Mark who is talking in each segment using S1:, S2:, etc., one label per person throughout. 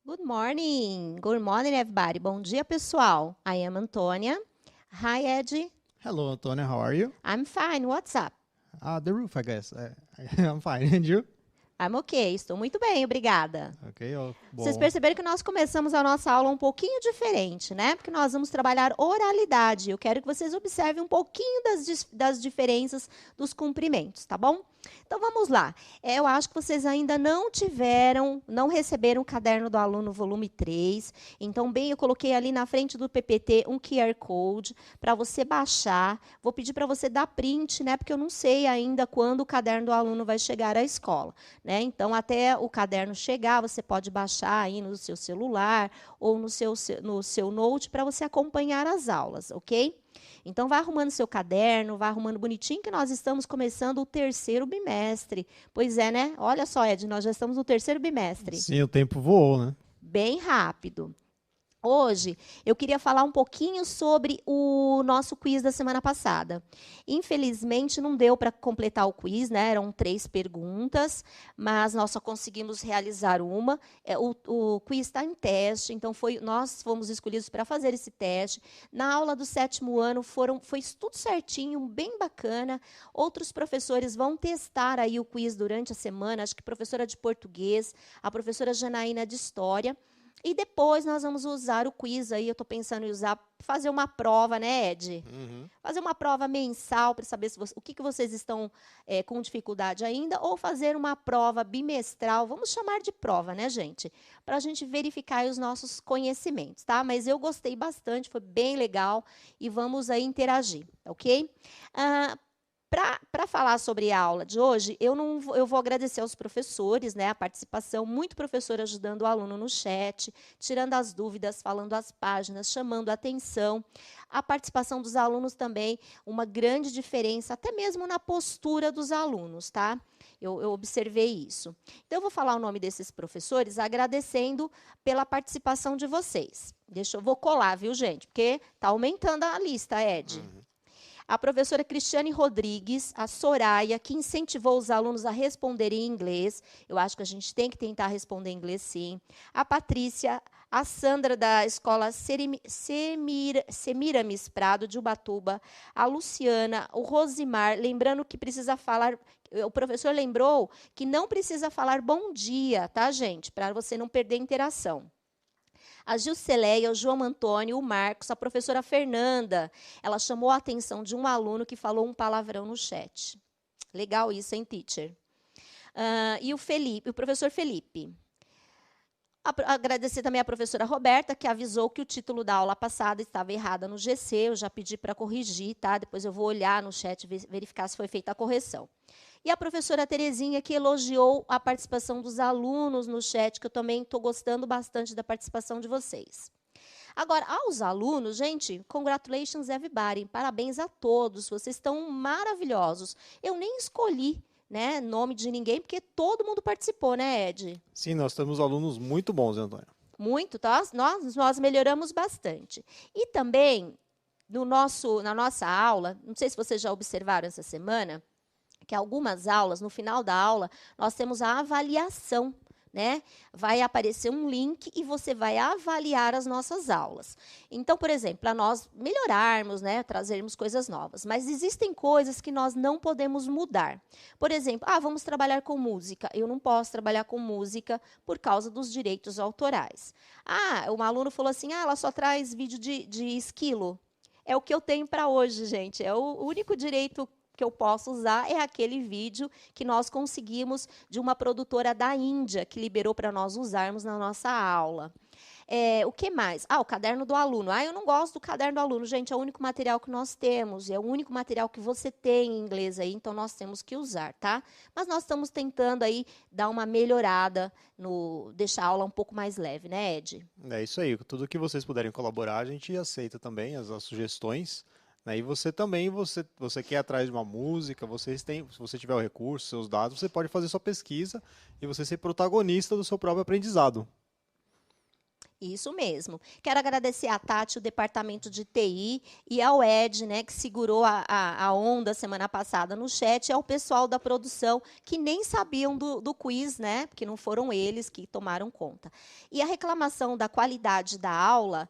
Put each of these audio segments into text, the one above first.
S1: Good morning. Good morning, everybody. Bom dia, pessoal. I am Antônia. Hi, Ed.
S2: Hello, Antonio. How are you?
S1: I'm fine. What's up?
S2: The roof, I guess. I'm fine. And you?
S1: I'm okay. Estou muito bem, obrigada.
S2: Ok,
S1: Vocês
S2: bom.
S1: perceberam que nós começamos a nossa aula um pouquinho diferente, né? Porque nós vamos trabalhar oralidade. Eu quero que vocês observem um pouquinho das diferenças dos cumprimentos, tá bom? Então vamos lá. Eu acho que vocês ainda não receberam o caderno do aluno volume 3. Então, bem, eu coloquei ali na frente do PPT um QR Code para você baixar. Vou pedir para você dar print, né? Porque eu não sei ainda quando o caderno do aluno vai chegar à escola, né? Então, até o caderno chegar, você pode baixar aí no seu celular ou no seu note para você acompanhar as aulas, ok? Então, vai arrumando seu caderno, vai arrumando bonitinho, que nós estamos começando o terceiro bimestre. Pois é, né? Olha só, Ed, nós já estamos no terceiro bimestre.
S2: Sim, o tempo voou, né?
S1: Bem rápido. Hoje, eu queria falar um pouquinho sobre o nosso quiz da semana passada. Infelizmente, não deu para completar o quiz, né? Eram 3 perguntas, mas nós só conseguimos realizar uma. O quiz está em teste, então nós fomos escolhidos para fazer esse teste. Na aula do 7º ano, foi tudo certinho, bem bacana. Outros professores vão testar aí o quiz durante a semana, acho que a professora de português, a professora Janaína de história. E depois nós vamos usar o quiz aí, eu estou pensando em fazer uma prova, né, Ed? Fazer uma prova mensal para saber o que vocês estão com dificuldade ainda, ou fazer uma prova bimestral, vamos chamar de prova, né, gente? Para a gente verificar os nossos conhecimentos, tá? Mas eu gostei bastante, foi bem legal e vamos aí interagir, ok? Para falar sobre a aula de hoje, eu vou agradecer aos professores, né, a participação, muito professor ajudando o aluno no chat, tirando as dúvidas, falando as páginas, chamando a atenção. A participação dos alunos também, uma grande diferença, até mesmo na postura dos alunos, tá? Eu observei isso. Então, eu vou falar o nome desses professores agradecendo pela participação de vocês. Vou colar, viu, gente? Porque está aumentando a lista, Ed. A professora Cristiane Rodrigues, a Soraya, que incentivou os alunos a responderem em inglês. Eu acho que a gente tem que tentar responder em inglês, sim. A Patrícia, a Sandra, da escola Semiramis Prado, de Ubatuba. A Luciana, o Rosimar, lembrando que precisa falar... O professor lembrou que não precisa falar bom dia, tá, gente? Para você não perder a interação. A Gilceleia, o João Antônio, o Marcos, a professora Fernanda. Ela chamou a atenção de um aluno que falou um palavrão no chat. Legal isso, hein, teacher? E o professor Felipe. Agradecer também à professora Roberta, que avisou que o título da aula passada estava errada no GC. Eu já pedi para corrigir, tá? Depois eu vou olhar no chat e verificar se foi feita a correção. E a professora Terezinha, que elogiou a participação dos alunos no chat, que eu também estou gostando bastante da participação de vocês. Agora, aos alunos, gente, congratulations everybody, parabéns a todos, vocês estão maravilhosos. Eu nem escolhi, né, nome de ninguém, porque todo mundo participou, né, Ed?
S2: Sim, nós temos alunos muito bons, Antônio.
S1: Muito, tá? Nós melhoramos bastante. E também, na nossa aula, não sei se vocês já observaram essa semana, que algumas aulas, no final da aula, nós temos a avaliação, né? Vai aparecer um link e você vai avaliar as nossas aulas. Então, por exemplo, para nós melhorarmos, né, trazermos coisas novas, mas existem coisas que nós não podemos mudar. Por exemplo, vamos trabalhar com música. Eu não posso trabalhar com música por causa dos direitos autorais. Um aluno falou assim, ela só traz vídeo de esquilo. É o que eu tenho para hoje, gente. É o único direito que eu posso usar é aquele vídeo que nós conseguimos de uma produtora da Índia, que liberou para nós usarmos na nossa aula. O que mais? O caderno do aluno. Eu não gosto do caderno do aluno. Gente, é o único material que nós temos, é o único material que você tem em inglês aí, então nós temos que usar, tá? Mas nós estamos tentando aí dar uma melhorada, deixar a aula um pouco mais leve, né, Ed?
S2: É isso aí. Tudo que vocês puderem colaborar, a gente aceita também as sugestões. Né? E você também, você quer ir atrás de uma música, se você tiver o recurso, seus dados, você pode fazer sua pesquisa e você ser protagonista do seu próprio aprendizado.
S1: Isso mesmo. Quero agradecer a Tati, o departamento de TI, e ao Ed, né, que segurou a onda semana passada no chat, e ao pessoal da produção, que nem sabiam do quiz, né, porque não foram eles que tomaram conta. E a reclamação da qualidade da aula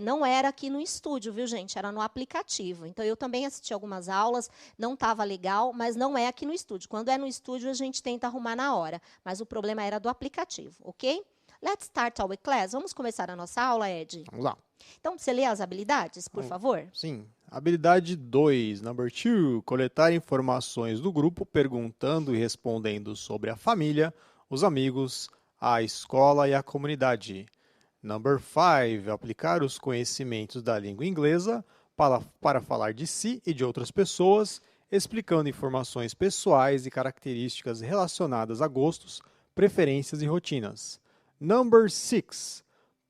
S1: não era aqui no estúdio, viu, gente? Era no aplicativo. Então, eu também assisti algumas aulas, não estava legal, mas não é aqui no estúdio. Quando é no estúdio, a gente tenta arrumar na hora, mas o problema era do aplicativo, ok? Let's start our class. Vamos começar a nossa aula, Ed?
S2: Vamos lá.
S1: Então, você lê as habilidades, por favor?
S2: Sim. Habilidade 2, number 2, coletar informações do grupo, perguntando e respondendo sobre a família, os amigos, a escola e a comunidade. Number 5, aplicar os conhecimentos da língua inglesa para falar de si e de outras pessoas, explicando informações pessoais e características relacionadas a gostos, preferências e rotinas. Number 6,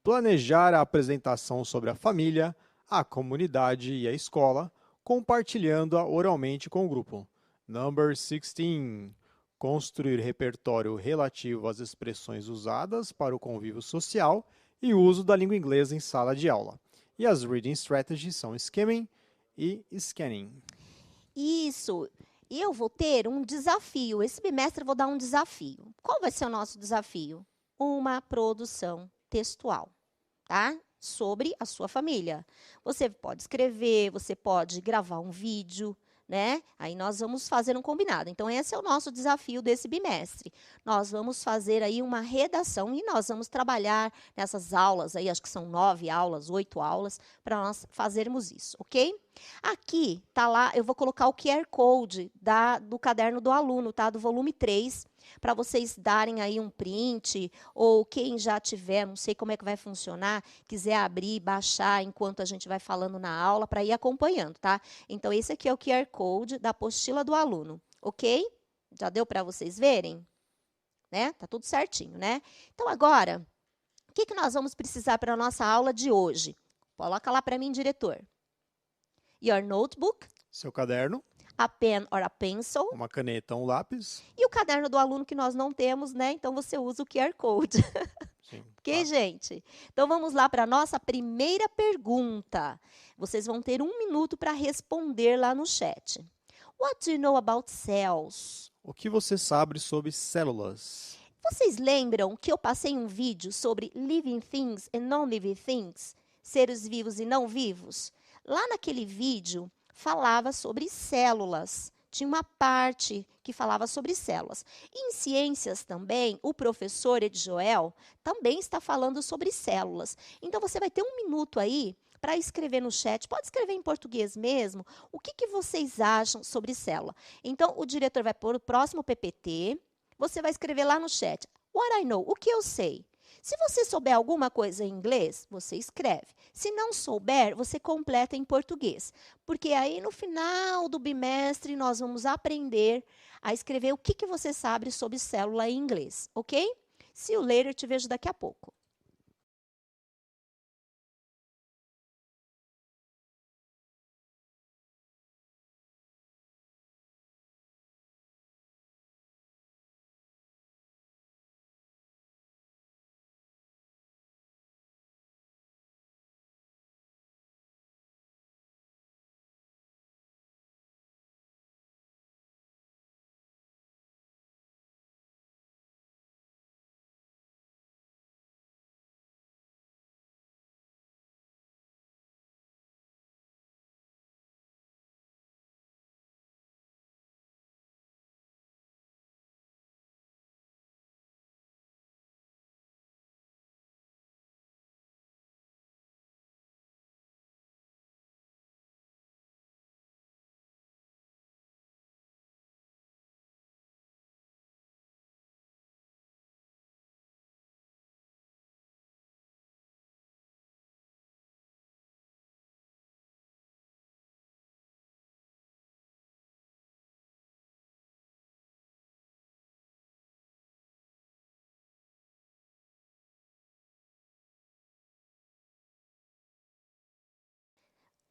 S2: planejar a apresentação sobre a família, a comunidade e a escola, compartilhando-a oralmente com o grupo. Number 16, construir repertório relativo às expressões usadas para o convívio social e o uso da língua inglesa em sala de aula. E as reading strategies são skimming e scanning.
S1: Isso. E eu vou ter um desafio. Esse bimestre eu vou dar um desafio. Qual vai ser o nosso desafio? Uma produção textual, tá? Sobre a sua família. Você pode escrever, você pode gravar um vídeo, né? Aí nós vamos fazer um combinado. Então, esse é o nosso desafio desse bimestre. Nós vamos fazer aí uma redação e nós vamos trabalhar nessas aulas aí, acho que são 9 aulas, 8 aulas, para nós fazermos isso, ok? Aqui tá lá, eu vou colocar o QR Code do caderno do aluno, tá? Do volume 3, para vocês darem aí um print, ou quem já tiver, não sei como é que vai funcionar, quiser abrir e baixar enquanto a gente vai falando na aula, para ir acompanhando, tá? Então, esse aqui é o QR Code da apostila do aluno, ok? Já deu para vocês verem? Né? Tá tudo certinho, né? Então, agora, o que nós vamos precisar para a nossa aula de hoje? Coloca lá para mim, diretor. Your notebook,
S2: Seu caderno,
S1: a pen or a pencil,
S2: uma caneta, um lápis.
S1: e o caderno do aluno que nós não temos, né? Então, você usa o QR Code.
S2: Sim,
S1: Ok,
S2: tá.
S1: gente? Então, vamos lá para a nossa primeira pergunta. Vocês vão ter 1 minuto para responder lá no chat. What do you know about cells?
S2: O que você sabe sobre células?
S1: Vocês lembram que eu passei um vídeo sobre living things and non-living things? Seres vivos e não vivos? Lá naquele vídeo, falava sobre células. Tinha uma parte que falava sobre células. Em ciências também, o professor Ed Joel também está falando sobre células. Então, você vai ter 1 minuto aí para escrever no chat. Pode escrever em português mesmo. O que vocês acham sobre célula? Então, o diretor vai pôr o próximo PPT. Você vai escrever lá no chat. What I know, o que eu sei. Se você souber alguma coisa em inglês, você escreve. Se não souber, você completa em português. Porque aí, no final do bimestre, nós vamos aprender a escrever o que você sabe sobre célula em inglês, ok? See you later, te vejo daqui a pouco.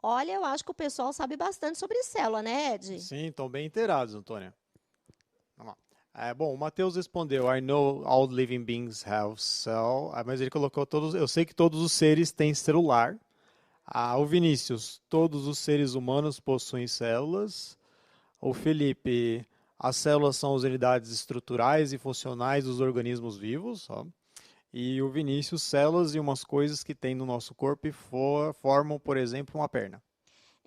S1: Olha, eu acho que o pessoal sabe bastante sobre célula, né, Ed?
S2: Sim, estão bem inteirados, Antônia. Vamos lá. Bom, o Matheus respondeu, I know all living beings have cell. Mas ele colocou todos, eu sei que todos os seres têm celular. O Vinícius, todos os seres humanos possuem células. O Felipe, as células são as unidades estruturais e funcionais dos organismos vivos. Ó. E o Vinícius, células e umas coisas que tem no nosso corpo e formam, por exemplo, uma perna.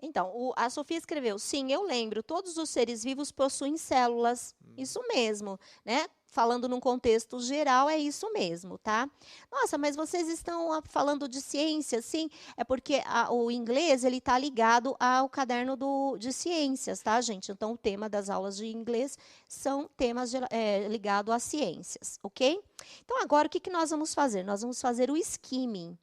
S1: Então, a Sofia escreveu, sim, eu lembro, todos os seres vivos possuem células. Isso mesmo, né? Falando num contexto geral, é isso mesmo, tá? Nossa, mas vocês estão falando de ciência, sim? É porque o inglês, ele está ligado ao caderno de ciências, tá, gente? Então, o tema das aulas de inglês são temas ligados às ciências, ok? Então, agora, o que nós vamos fazer? Nós vamos fazer o skimming.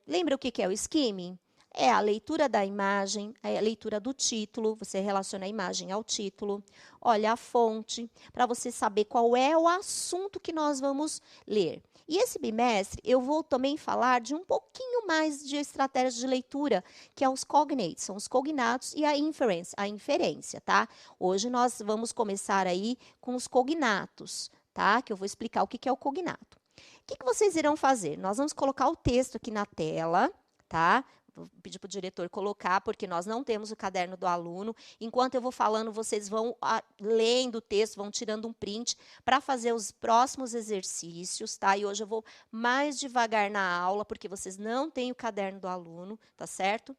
S1: Lembra o que é o skimming? É a leitura da imagem, é a leitura do título, você relaciona a imagem ao título, olha a fonte, para você saber qual é o assunto que nós vamos ler. E esse bimestre, eu vou também falar de um pouquinho mais de estratégias de leitura, que é os cognates, são os cognatos e a inferência, tá? Hoje nós vamos começar aí com os cognatos, tá? Que eu vou explicar o que é o cognato. O que vocês irão fazer? Nós vamos colocar o texto aqui na tela, tá? Vou pedir para o diretor colocar, porque nós não temos o caderno do aluno. Enquanto eu vou falando, vocês vão lendo o texto, vão tirando um print para fazer os próximos exercícios, tá? E hoje eu vou mais devagar na aula, porque vocês não têm o caderno do aluno, tá certo?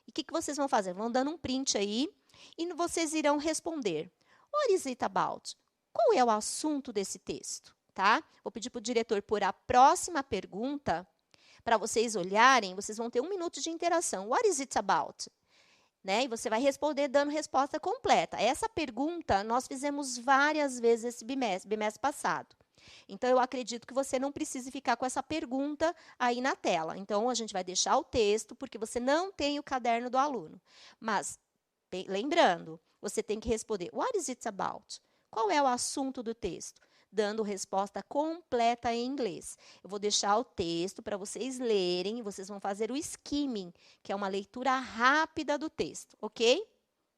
S1: E o que vocês vão fazer? Vão dando um print aí e vocês irão responder. What is it about? Qual é o assunto desse texto, tá? Vou pedir para o diretor pôr a próxima pergunta. Para vocês olharem, vocês vão ter 1 minuto de interação. What is it about? Né? E você vai responder dando resposta completa. Essa pergunta nós fizemos várias vezes esse bimestre passado. Então, eu acredito que você não precise ficar com essa pergunta aí na tela. Então, a gente vai deixar o texto, porque você não tem o caderno do aluno. Mas, lembrando, você tem que responder, what is it about? Qual é o assunto do texto? Dando resposta completa em inglês. Eu vou deixar o texto para vocês lerem, vocês vão fazer o skimming, que é uma leitura rápida do texto, ok?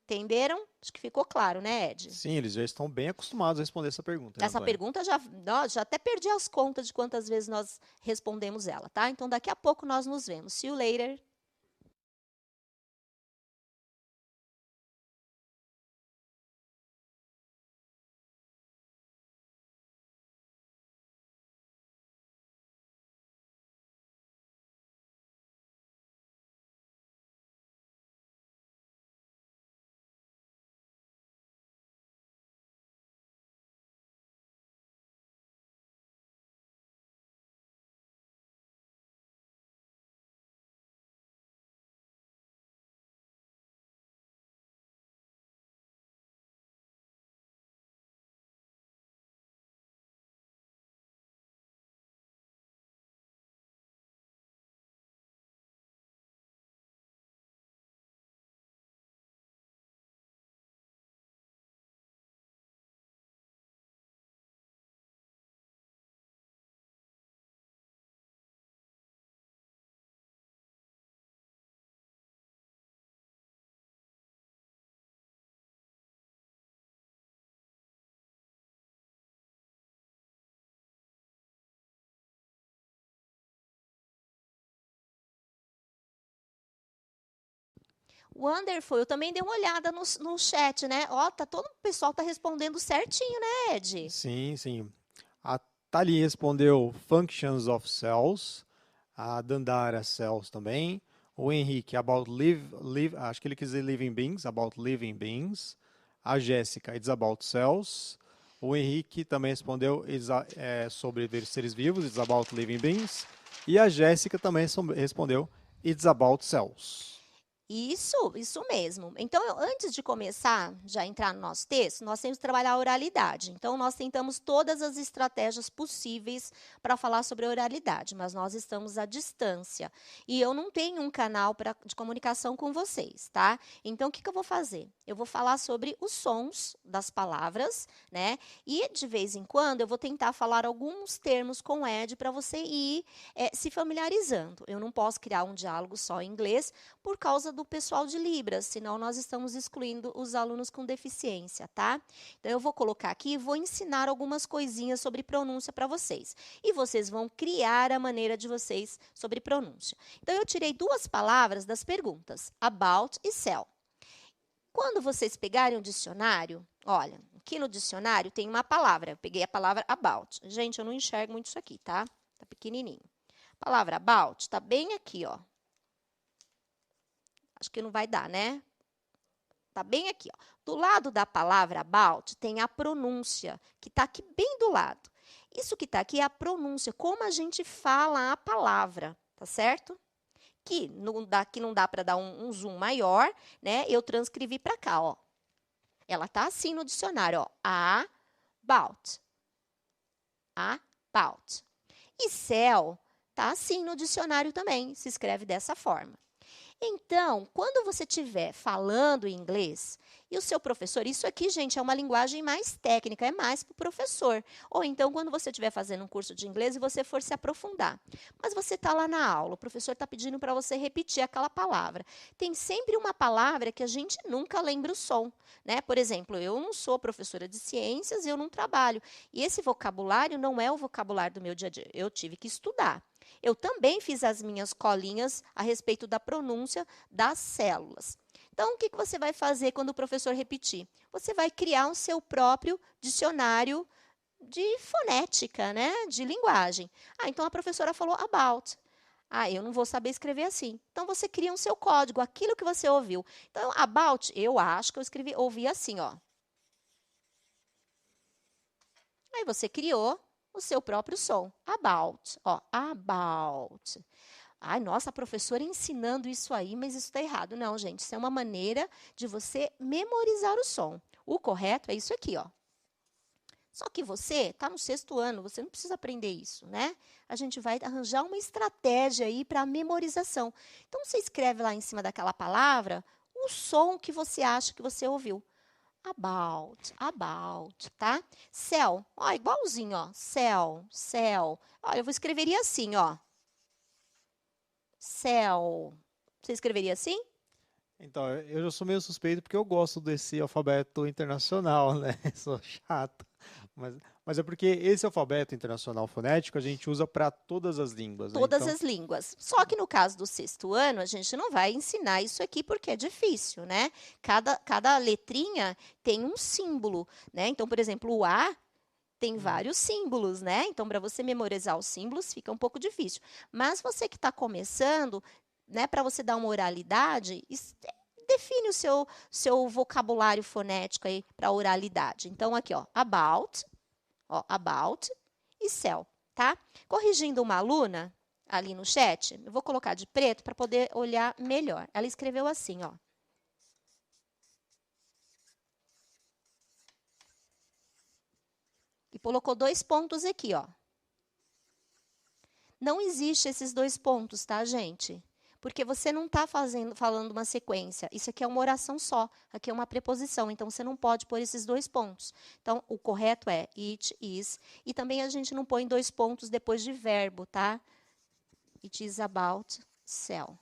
S1: Entenderam? Acho que ficou claro, né, Ed?
S2: Sim, eles já estão bem acostumados a responder essa pergunta.
S1: Essa pergunta já até perdi as contas de quantas vezes nós respondemos ela, tá? Então, daqui a pouco nós nos vemos. See you later. Wonderful, eu também dei uma olhada no chat, né? Ó, todo o pessoal tá respondendo certinho, né, Ed?
S2: Sim, sim. A Thali respondeu Functions of Cells. A Dandara Cells também. O Henrique, about acho que ele quis dizer Living Beings, about Living Beings. A Jéssica, it's about cells. O Henrique também respondeu sobre seres vivos, it's about living beings. E a Jéssica também respondeu, it's about cells.
S1: Isso mesmo. Então, antes de começar, já entrar no nosso texto, nós temos que trabalhar a oralidade. Então, nós tentamos todas as estratégias possíveis para falar sobre a oralidade, mas nós estamos à distância. E eu não tenho um canal de comunicação com vocês, tá? Então, o que eu vou fazer? Eu vou falar sobre os sons das palavras, né? E, de vez em quando, eu vou tentar falar alguns termos com o Ed para você ir se familiarizando. Eu não posso criar um diálogo só em inglês por causa do pessoal de Libras, senão nós estamos excluindo os alunos com deficiência, tá? Então, eu vou colocar aqui e vou ensinar algumas coisinhas sobre pronúncia para vocês. E vocês vão criar a maneira de vocês sobre pronúncia. Então, eu tirei duas palavras das perguntas, about e sell. Quando vocês pegarem o dicionário, olha, aqui no dicionário tem uma palavra. Eu peguei a palavra about. Gente, eu não enxergo muito isso aqui, tá? Tá pequenininho. A palavra about está bem aqui, ó. Acho que não vai dar, né? Tá bem aqui, ó. Do lado da palavra about tem a pronúncia, que está aqui bem do lado. Isso que está aqui é a pronúncia, como a gente fala a palavra, tá certo? Que não dá para dar um zoom maior, né? Eu transcrevi para cá, ó. Ela tá assim no dicionário, ó. About. About. E cell tá assim no dicionário também, se escreve dessa forma. Então, quando você estiver falando em inglês e o seu professor, isso aqui, gente, é uma linguagem mais técnica, é mais para o professor. Ou então, quando você estiver fazendo um curso de inglês e você for se aprofundar. Mas você está lá na aula, o professor está pedindo para você repetir aquela palavra. Tem sempre uma palavra que a gente nunca lembra o som, né? Por exemplo, eu não sou professora de ciências e eu não trabalho. E esse vocabulário não é o vocabulário do meu dia a dia. Eu tive que estudar. Eu também fiz as minhas colinhas a respeito da pronúncia das células. Então, o que você vai fazer quando o professor repetir? Você vai criar o seu próprio dicionário de fonética, né? De linguagem. Então a professora falou about. Eu não vou saber escrever assim. Então, você cria um seu código, aquilo que você ouviu. Então, about, eu acho que eu ouvi assim, ó. Aí você criou o seu próprio som. About, ó, about. Ai, nossa, a professora ensinando isso aí, mas isso está errado. Não, gente, isso é uma maneira de você memorizar o som. O correto é isso aqui, ó. Só que você está no 6º ano, você não precisa aprender isso, né? A gente vai arranjar uma estratégia aí para a memorização. Então, você escreve lá em cima daquela palavra o som que você acha que você ouviu. About, tá? Cell, ó, igualzinho, ó. Cell. Olha, eu escreveria assim, ó. Cell. Você escreveria assim?
S2: Então, eu já sou meio suspeito porque eu gosto desse alfabeto internacional, né? Sou chato. Mas é porque esse alfabeto internacional fonético a gente usa para todas as línguas, né?
S1: Todas as línguas. Só que no caso do 6º ano, a gente não vai ensinar isso aqui porque é difícil, né? Cada letrinha tem um símbolo, né? Então, por exemplo, o A tem vários símbolos, né? Então, para você memorizar os símbolos, fica um pouco difícil. Mas você que está começando, né, para você dar uma oralidade, define o seu vocabulário fonético aí para oralidade. Então, aqui, ó, about e cell, tá? Corrigindo uma aluna ali no chat, eu vou colocar de preto para poder olhar melhor. Ela escreveu assim, ó. E colocou 2 pontos aqui, ó. Não existe esses 2 pontos, tá, gente? Porque você não está falando uma sequência. Isso aqui é uma oração só. Aqui é uma preposição. Então, você não pode pôr esses 2 pontos. Então, o correto é it is. E também a gente não põe 2 pontos depois de verbo, tá? It is about cell.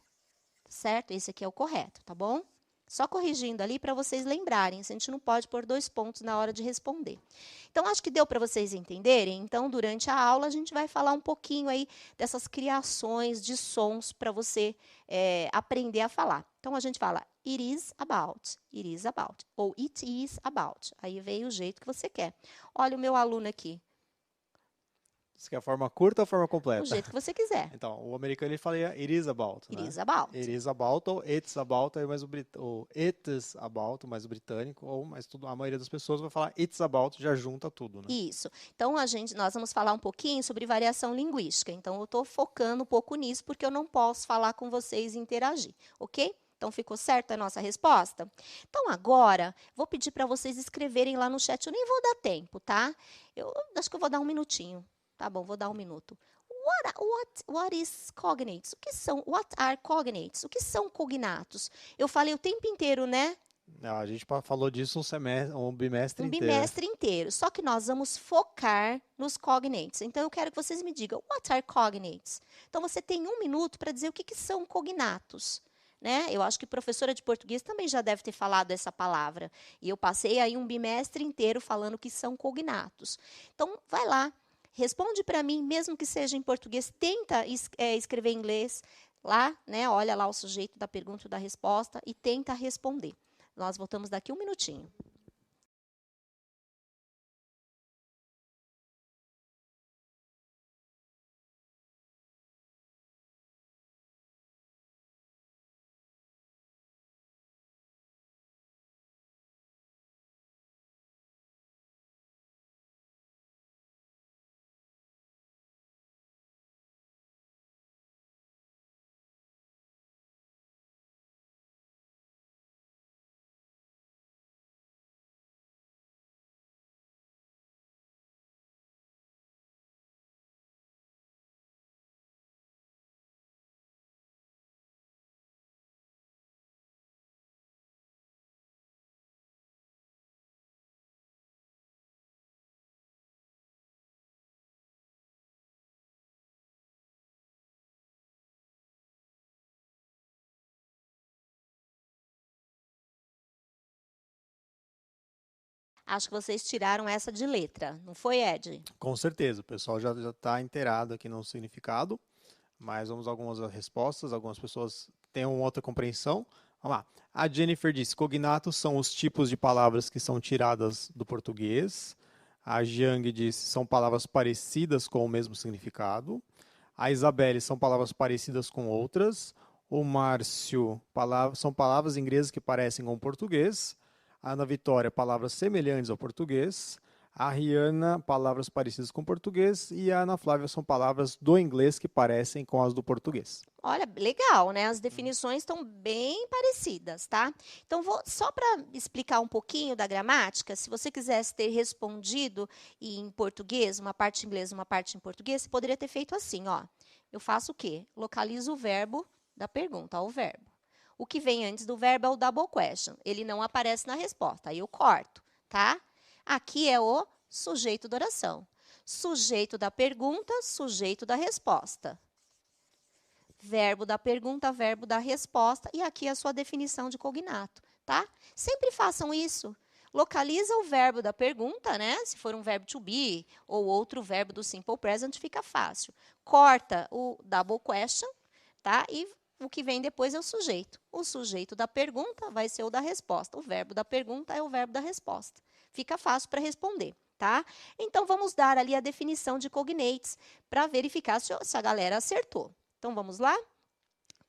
S1: Certo? Esse aqui é o correto, tá bom? Só corrigindo ali para vocês lembrarem. A gente não pode pôr 2 pontos na hora de responder. Então, acho que deu para vocês entenderem. Então, durante a aula, a gente vai falar um pouquinho aí dessas criações de sons para você aprender a falar. Então, a gente fala it is about, ou it is about. Aí veio o jeito que você quer. Olha o meu aluno aqui.
S2: Você quer a forma curta ou a forma completa?
S1: Do jeito que você quiser.
S2: Então, o americano ele fala it is about,
S1: It
S2: né?
S1: is about.
S2: It is about ou it's about, aí mais o it is about, mais o britânico, ou mais tudo, a maioria das pessoas vai falar it's about, já junta tudo, né?
S1: Isso. Então, nós vamos falar um pouquinho sobre variação linguística. Então, eu estou focando um pouco nisso, porque eu não posso falar com vocês e interagir, ok? Então, ficou certa a nossa resposta? Então, agora, vou pedir para vocês escreverem lá no chat. Eu nem vou dar tempo, tá? Eu acho que eu vou dar um minutinho. Tá bom, vou dar um minuto. What is cognates? What are cognates? O que são cognatos? Eu falei o tempo inteiro, né?
S2: A gente falou disso um bimestre inteiro.
S1: Um bimestre inteiro. Só que nós vamos focar nos cognates. Então, eu quero que vocês me digam, what are cognates? Então, você tem um minuto para dizer o que são cognatos. né? Eu acho que professora de português também já deve ter falado essa palavra. E eu passei aí um bimestre inteiro falando que são cognatos. Então, vai lá, responde para mim, mesmo que seja em português, tenta escrever em inglês lá, né? Olha lá o sujeito da pergunta e da resposta e tenta responder. Nós voltamos daqui um minutinho. Acho que vocês tiraram essa de letra, não foi, Ed?
S2: Com certeza, o pessoal já está inteirado aqui no significado, mas vamos a algumas respostas, algumas pessoas têm uma outra compreensão. Vamos lá. A Jennifer disse, cognatos são os tipos de palavras que são tiradas do português. A Jiang disse, são palavras parecidas com o mesmo significado. A Isabelle, são palavras parecidas com outras. O Márcio, são palavras inglesas que parecem com o português. A Ana Vitória, palavras semelhantes ao português. A Rihanna, palavras parecidas com o português. E a Ana Flávia são palavras do inglês que parecem com as do português.
S1: Olha, legal, né? As definições estão bem parecidas, tá? Então, só para explicar um pouquinho da gramática, se você quisesse ter respondido em português, uma parte em inglês, uma parte em português, você poderia ter feito assim, ó. Eu faço o quê? Localizo o verbo da pergunta, ó, o verbo. O que vem antes do verbo é o double question. Ele não aparece na resposta, aí eu corto, tá? Aqui é o sujeito da oração. Sujeito da pergunta, sujeito da resposta. Verbo da pergunta, verbo da resposta, e aqui é a sua definição de cognato, tá? Sempre façam isso. Localiza o verbo da pergunta, né? Se for um verbo to be ou outro verbo do simple present, fica fácil. Corta o double question, tá? E o que vem depois é o sujeito. O sujeito da pergunta vai ser o da resposta. O verbo da pergunta é o verbo da resposta. Fica fácil para responder, tá? Então, vamos dar ali a definição de cognates para verificar se a galera acertou. Então, vamos lá?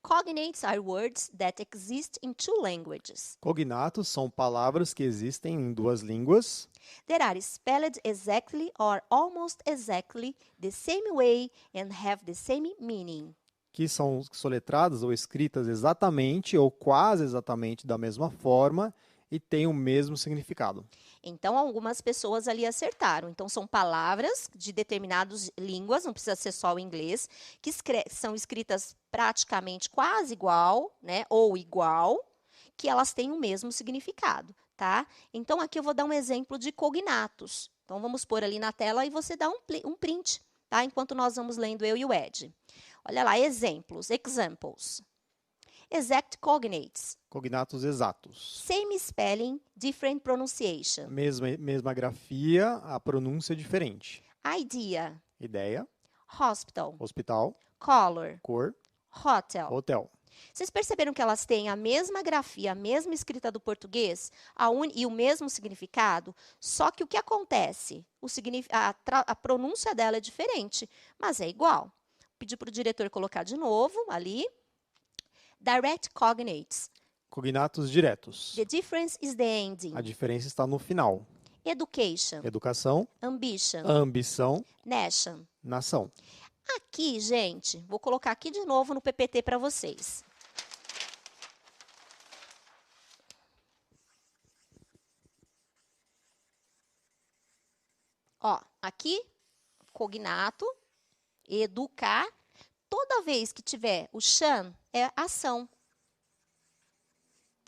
S1: Cognates are words that exist in two languages.
S2: Cognatos são palavras que existem em duas línguas.
S1: That are spelled exactly or almost exactly the same way and have the same meaning.
S2: Que são soletradas ou escritas exatamente ou quase exatamente da mesma forma e têm o mesmo significado.
S1: Então, algumas pessoas ali acertaram. Então, são palavras de determinadas línguas, não precisa ser só o inglês, que são escritas praticamente quase igual, né, ou igual, que elas têm o mesmo significado, tá? Então, aqui eu vou dar um exemplo de cognatos. Então, vamos pôr ali na tela e você dá um print, tá? Enquanto nós vamos lendo eu e o Ed. Olha lá, exemplos, examples. Exact cognates.
S2: Cognatos exatos.
S1: Same spelling, different pronunciation.
S2: Mesma grafia, a pronúncia é diferente.
S1: Idea.
S2: Ideia,
S1: Hospital.
S2: hospital,
S1: Color.
S2: cor,
S1: Hotel.
S2: hotel.
S1: Vocês perceberam que elas têm a mesma grafia, a mesma escrita do português e o mesmo significado? Só que o que acontece? A pronúncia dela é diferente, mas é igual. Pedi para o diretor colocar de novo ali. Direct cognates.
S2: Cognatos diretos.
S1: The difference is the ending.
S2: A diferença está no final.
S1: Education.
S2: Educação,
S1: Ambition.
S2: ambição,
S1: Nation.
S2: nação.
S1: Aqui, gente, vou colocar aqui de novo no PPT para vocês. Ó, aqui, cognato, educar. Toda vez que tiver o shan, é ação.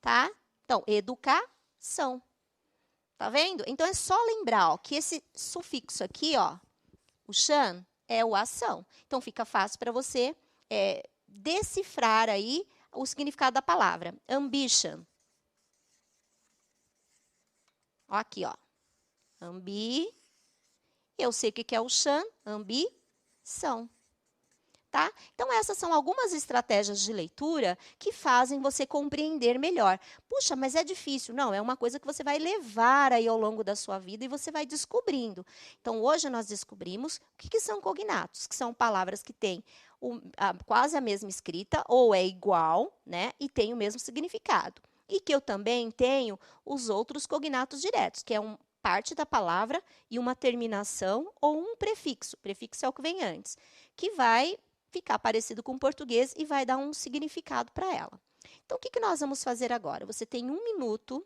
S1: Tá? Então, educação. Tá vendo? Então, é só lembrar ó, que esse sufixo aqui, ó, o shan, é o ação. Então, fica fácil para você decifrar aí o significado da palavra. Ambition. Ó, aqui, ó. Eu sei o que é o chan, ambição. Tá? Então, essas são algumas estratégias de leitura que fazem você compreender melhor. Puxa, mas é difícil. Não, é uma coisa que você vai levar aí ao longo da sua vida e você vai descobrindo. Então, hoje nós descobrimos o que são cognatos, que são palavras que têm quase a mesma escrita, ou é igual, né? E tem o mesmo significado. E que eu também tenho os outros cognatos diretos, que é parte da palavra e uma terminação ou um prefixo. Prefixo é o que vem antes, que vai ficar parecido com o português e vai dar um significado para ela. Então, o que nós vamos fazer agora? Você tem 1 minuto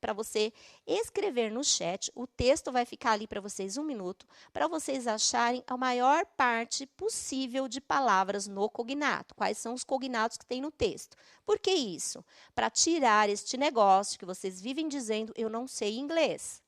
S1: para você escrever no chat. O texto vai ficar ali para vocês 1 minuto, para vocês acharem a maior parte possível de palavras no cognato. Quais são os cognatos que tem no texto? Por que isso? Para tirar este negócio que vocês vivem dizendo, eu não sei inglês.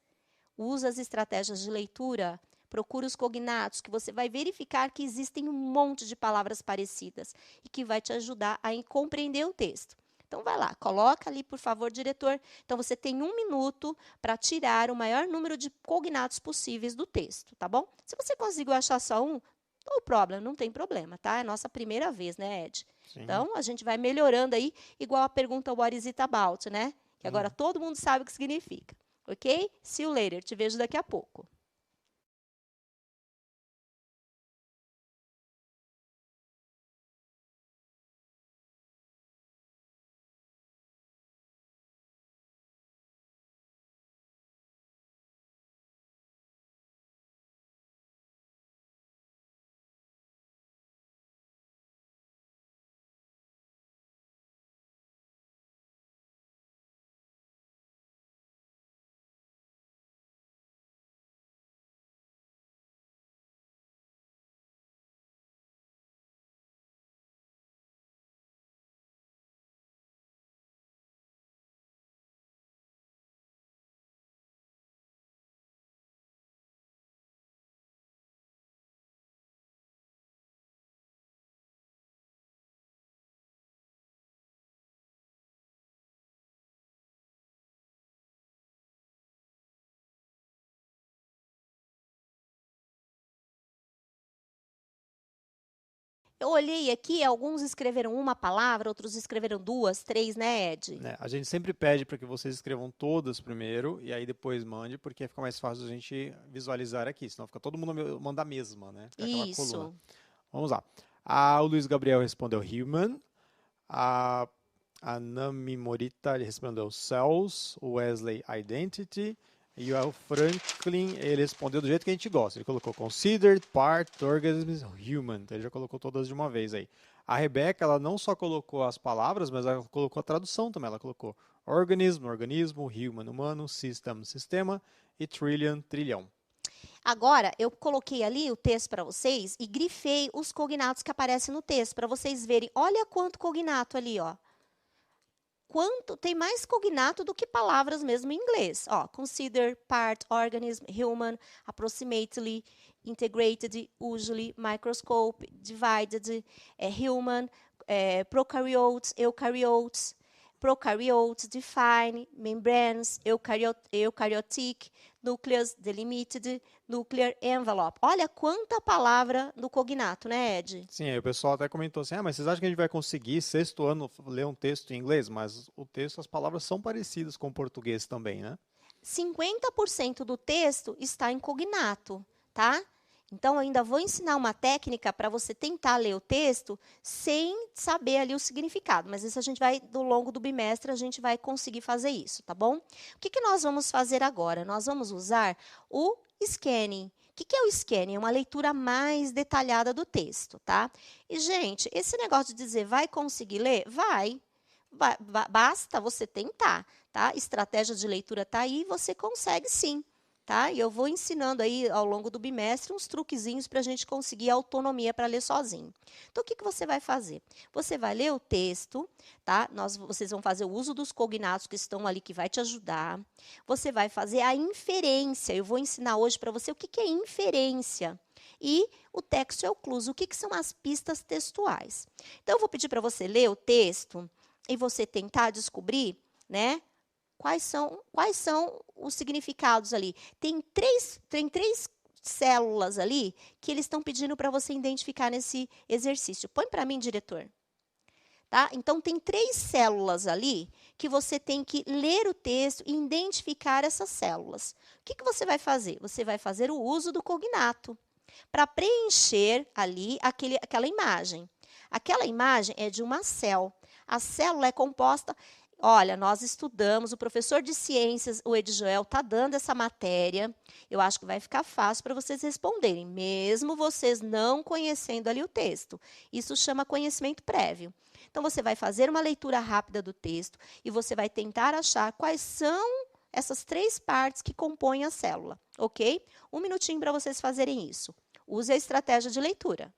S1: Usa as estratégias de leitura. Procura os cognatos, que você vai verificar que existem um monte de palavras parecidas e que vai te ajudar a compreender o texto. Então, vai lá, coloca ali, por favor, diretor. Então, você tem 1 minuto para tirar o maior número de cognatos possíveis do texto, tá bom? Se você conseguiu achar só um, no problem, não tem problema, tá? É a nossa primeira vez, né, Ed? Sim. Então, a gente vai melhorando aí, igual a pergunta what is it about, né? Que agora todo mundo sabe o que significa, ok? See you later, te vejo daqui a pouco. Eu olhei aqui, alguns escreveram uma palavra, outros escreveram 2, 3, né, Ed?
S2: A gente sempre pede para que vocês escrevam todas primeiro e aí depois mande, porque fica mais fácil a gente visualizar aqui, senão fica todo mundo manda a mesma, né? Fica aquela coluna. Vamos lá. O Luiz Gabriel respondeu human, a Nami Morita respondeu cells, o Wesley identity, e o Franklin, ele respondeu do jeito que a gente gosta. Ele colocou considered, part, organisms, human. Então, ele já colocou todas de uma vez aí. A Rebeca, ela não só colocou as palavras, mas ela colocou a tradução também. Ela colocou organism, organismo, human, humano, system, sistema e trillion, trilhão.
S1: Agora, eu coloquei ali o texto para vocês e grifei os cognatos que aparecem no texto, para vocês verem. Olha quanto cognato ali, ó. Tem mais cognato do que palavras mesmo em inglês. Ó, consider, part, organism, human, approximately, integrated, usually, microscope, divided, human, prokaryotes, eukaryotes, define, membranes, eukaryotic, nucleus, delimited, nuclear envelope. Olha quanta palavra no cognato, né, Ed?
S2: Sim, aí o pessoal até comentou assim, mas vocês acham que a gente vai conseguir, sexto ano, ler um texto em inglês? Mas o texto, as palavras são parecidas com o português também, né?
S1: 50% do texto está em cognato, tá? Então, eu ainda vou ensinar uma técnica para você tentar ler o texto sem saber ali o significado. Mas isso a gente vai, ao longo do bimestre, a gente vai conseguir fazer isso, tá bom? O que nós vamos fazer agora? Nós vamos usar o scanning. O que é o scanning? É uma leitura mais detalhada do texto, tá? E, gente, esse negócio de dizer vai conseguir ler? Vai. Basta você tentar, tá? Estratégia de leitura tá aí, você consegue sim. Tá? E eu vou ensinando aí ao longo do bimestre uns truquezinhos para a gente conseguir autonomia para ler sozinho. Então, o que você vai fazer? Você vai ler o texto, tá? Vocês vão fazer o uso dos cognatos que estão ali, que vai te ajudar. Você vai fazer a inferência. Eu vou ensinar hoje para você o que é inferência. e o texto é ocluso. O que são as pistas textuais? Então, eu vou pedir para você ler o texto e você tentar descobrir, né, quais são os significados ali. Tem três células ali que eles estão pedindo para você identificar nesse exercício. Põe para mim, diretor. Tá? Então, tem 3 células ali que você tem que ler o texto e identificar essas células. O que você vai fazer? Você vai fazer o uso do cognato para preencher ali aquela imagem. Aquela imagem é de uma célula. A célula é composta... Olha, nós estudamos, o professor de ciências, o Edjoel, está dando essa matéria. Eu acho que vai ficar fácil para vocês responderem, mesmo vocês não conhecendo ali o texto. Isso chama conhecimento prévio. Então, você vai fazer uma leitura rápida do texto e você vai tentar achar quais são essas 3 partes que compõem a célula, ok? 1 minutinho para vocês fazerem isso. Use a estratégia de leitura.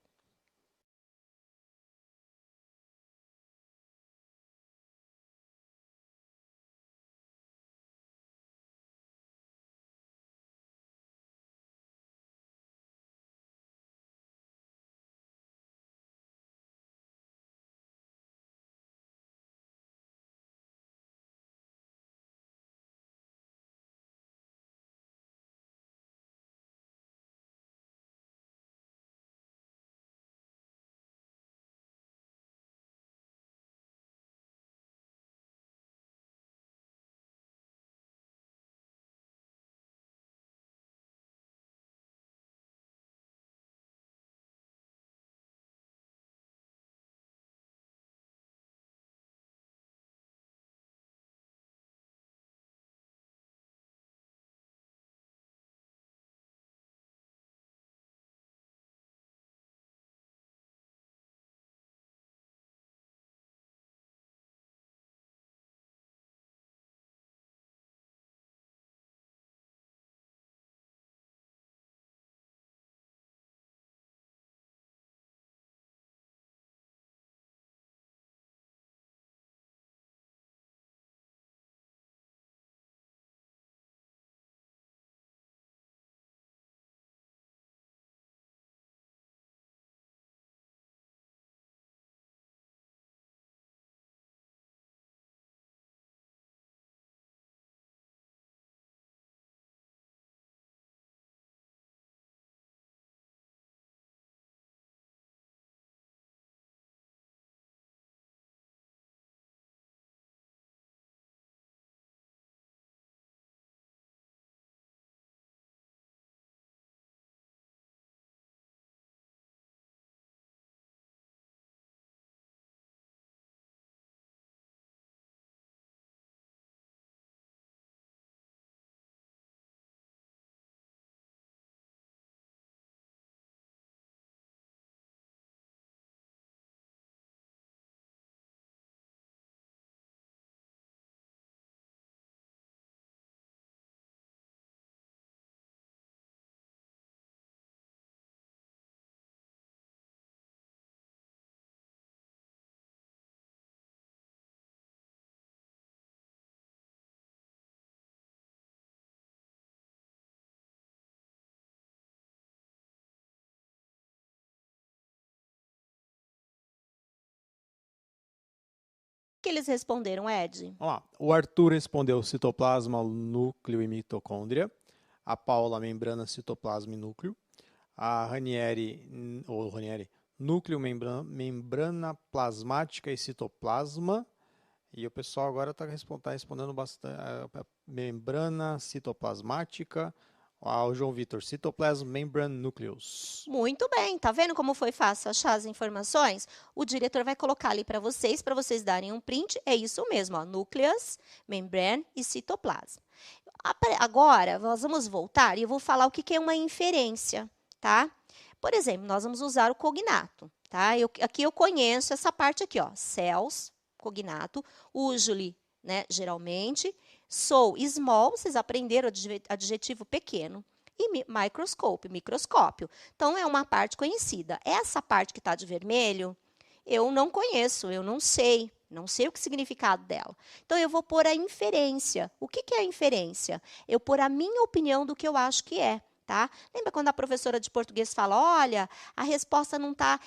S1: O que eles responderam, Ed?
S2: Vamos lá. O Arthur respondeu citoplasma, núcleo e mitocôndria. A Paula, membrana, citoplasma e núcleo. A Ranieri, núcleo, membrana plasmática e citoplasma. E o pessoal agora está respondendo bastante. Membrana citoplasmática. O João Vitor, citoplasma, membrane, nucleus.
S1: Muito bem, tá vendo como foi fácil achar as informações? O diretor vai colocar ali para vocês darem um print. É isso mesmo, ó, núcleus, membrane e citoplasma. Agora, nós vamos voltar e eu vou falar o que é uma inferência, tá? Por exemplo, nós vamos usar o cognato, tá? Aqui eu conheço essa parte aqui, ó, cells, cognato, usually, né, geralmente, so, small, vocês aprenderam adjetivo pequeno, e microscope, microscópio. Então, é uma parte conhecida. Essa parte que está de vermelho, eu não conheço, eu não sei o que significado dela. Então, eu vou pôr a inferência. O que é a inferência? Eu pôr a minha opinião do que eu acho que é. tá? Lembra quando a professora de português fala, olha, a resposta não está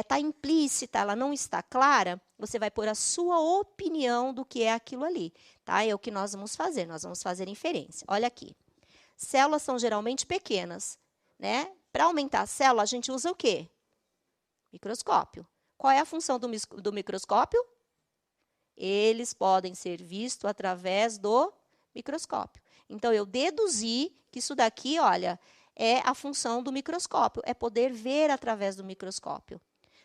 S1: tá implícita, ela não está clara? Você vai pôr a sua opinião do que é aquilo ali, tá? É o que nós vamos fazer inferência. Olha aqui. Células são geralmente pequenas, né? Para aumentar a célula, a gente usa o quê? Microscópio. Qual é a função do microscópio? Eles podem ser vistos através do microscópio. Então, eu deduzi que isso daqui, olha, é a função do microscópio, é poder ver através do microscópio.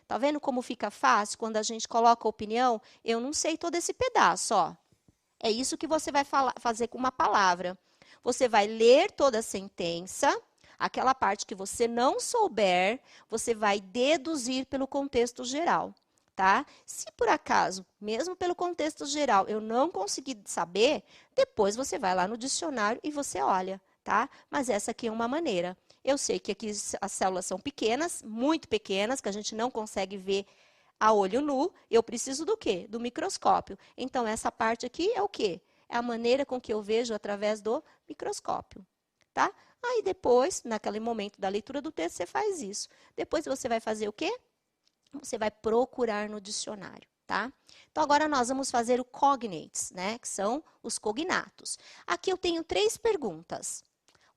S1: Tá vendo como fica fácil quando a gente coloca opinião? Eu não sei todo esse pedaço, ó. É isso que você vai fazer com uma palavra. Você vai ler toda a sentença, aquela parte que você não souber, você vai deduzir pelo contexto geral, tá? Se por acaso, mesmo pelo contexto geral, eu não conseguir saber, depois você vai lá no dicionário e você olha, tá? Mas essa aqui é uma maneira. Eu sei que aqui as células são pequenas, muito pequenas, que a gente não consegue ver a olho nu. Eu preciso do quê? Do microscópio. Então, essa parte aqui é o quê? É a maneira com que eu vejo através do microscópio, tá? Aí depois, naquele momento da leitura do texto, você faz isso. Depois você vai fazer o quê? Você vai procurar no dicionário, tá? Então, agora nós vamos fazer o cognates, né? Que são os cognatos. Aqui eu tenho 3 perguntas.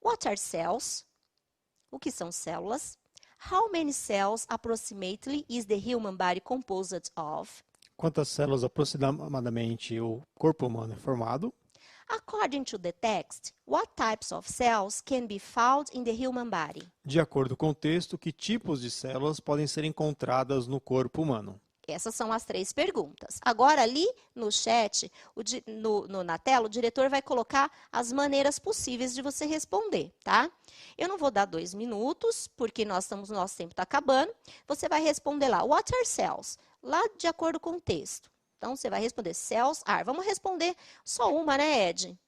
S1: What are cells? O que são células? How many cells approximately is the human body composed of?
S2: Quantas células aproximadamente o corpo humano é formado?
S1: According to the text, what types of cells can be found in the human body?
S2: De acordo com o texto, que tipos de células podem ser encontradas no corpo humano?
S1: Essas são as 3 perguntas. Agora, ali no chat, na tela, o diretor vai colocar as maneiras possíveis de você responder, tá? Eu não vou dar 2 minutos, porque nosso tempo está acabando. Você vai responder lá, what are cells? Lá de acordo com o texto. Então, você vai responder cells are. Vamos responder só uma, né, Ed?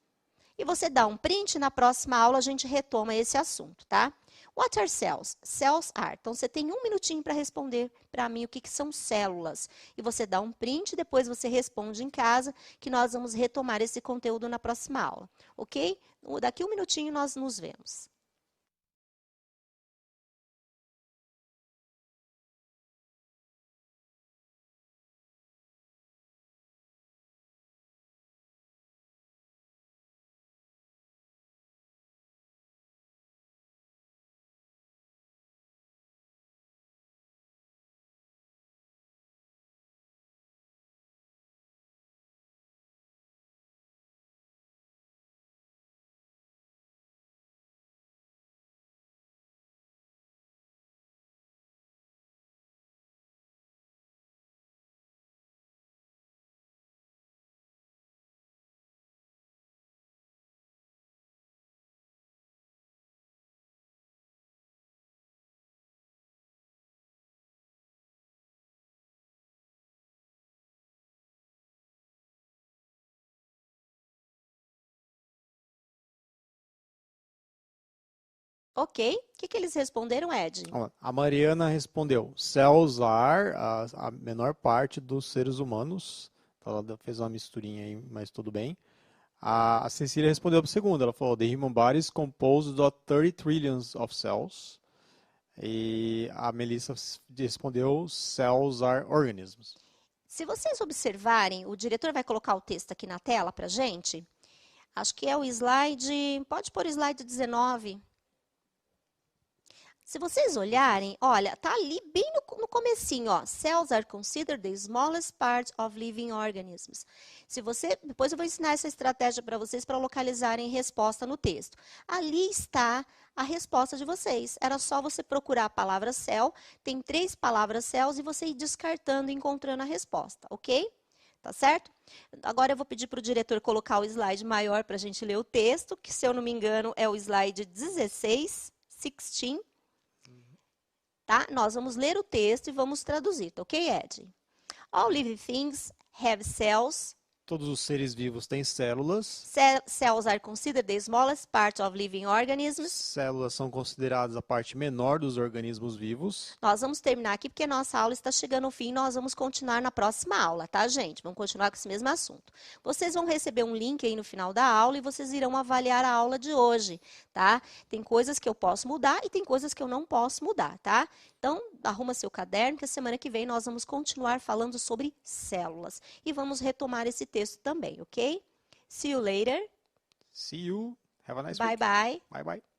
S1: E você dá um print, na próxima aula a gente retoma esse assunto, tá? What are cells? Cells are. Então, você tem 1 minutinho para responder para mim o que são células. E você dá um print, depois você responde em casa, que nós vamos retomar esse conteúdo na próxima aula, ok? Daqui 1 minutinho nós nos vemos. Ok? O que eles responderam, Ed?
S2: Ó, a Mariana respondeu, cells are a menor parte dos seres humanos. Então, ela fez uma misturinha aí, mas tudo bem. A Cecília respondeu para a segunda, ela falou, the human body is composed of 30 trillions of cells. E a Melissa respondeu, cells are organisms.
S1: Se vocês observarem, o diretor vai colocar o texto aqui na tela para a gente. Acho que é o slide, pode pôr o slide 19. Se vocês olharem, olha, tá ali bem no comecinho, ó. Cells are considered the smallest part of living organisms. Depois eu vou ensinar essa estratégia para vocês para localizarem resposta no texto. Ali está a resposta de vocês. Era só você procurar a palavra cell, tem 3 palavras cells e você ir descartando e encontrando a resposta, ok? Tá certo? Agora eu vou pedir para o diretor colocar o slide maior para a gente ler o texto, que se eu não me engano é o slide 16. Tá? Nós vamos ler o texto e vamos traduzir, tá ok, Ed? All living things have cells.
S2: Todos os seres vivos têm células.
S1: Cells are considered the smallest part of living organisms.
S2: Células são consideradas a parte menor dos organismos vivos.
S1: Nós vamos terminar aqui porque nossa aula está chegando ao fim e nós vamos continuar na próxima aula, tá, gente? Vamos continuar com esse mesmo assunto. Vocês vão receber um link aí no final da aula e vocês irão avaliar a aula de hoje, tá? Tem coisas que eu posso mudar e tem coisas que eu não posso mudar, tá? Então, arruma seu caderno que a semana que vem nós vamos continuar falando sobre células. E vamos retomar esse texto também, ok? See you later.
S2: See you. Have a nice
S1: Bye,
S2: week.
S1: bye.
S2: Bye, bye.